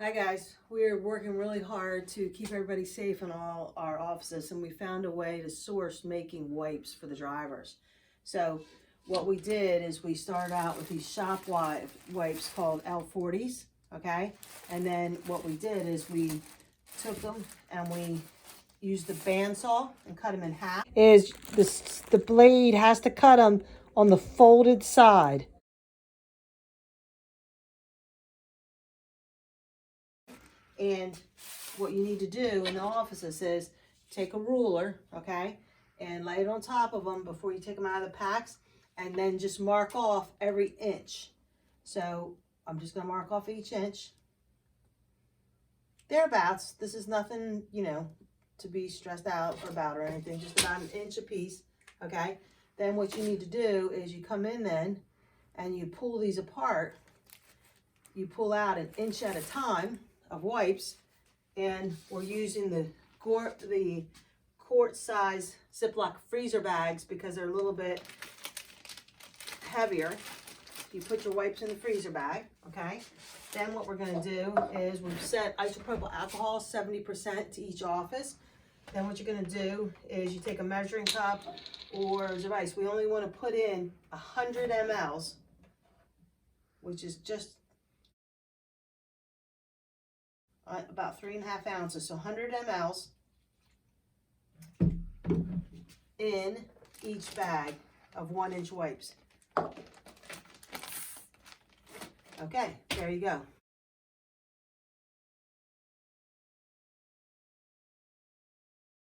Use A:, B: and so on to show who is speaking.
A: Hi guys, we're working really hard to keep everybody safe in all our offices, and we found a way to source making wipes for the drivers. So what we did is we started out with these shop wipes called L40s, okay? And then what we did is we took them and we used the bandsaw and cut them in half. The blade has to cut them on the folded side. And what you need to do in the offices is take a ruler, okay, and lay it on top of them before you take them out of the packs, and then just mark off every inch. So I'm just going to mark off each inch. Thereabouts. This is nothing, to be stressed out about or anything, just about an inch a piece, okay? Then what you need to do is you come in then and you pull these apart. You pull out an inch at a time of wipes, and we're using the quart size Ziploc freezer bags because they're a little bit heavier. You put your wipes in the freezer bag, okay? Then what we're going to do is we've set isopropyl alcohol 70% to each office. Then what you're going to do is you take a measuring cup or a device. We only want to put in 100 mLs, which is just about 3.5 ounces, so 100 mLs in each bag of 1-inch wipes. Okay, there you go.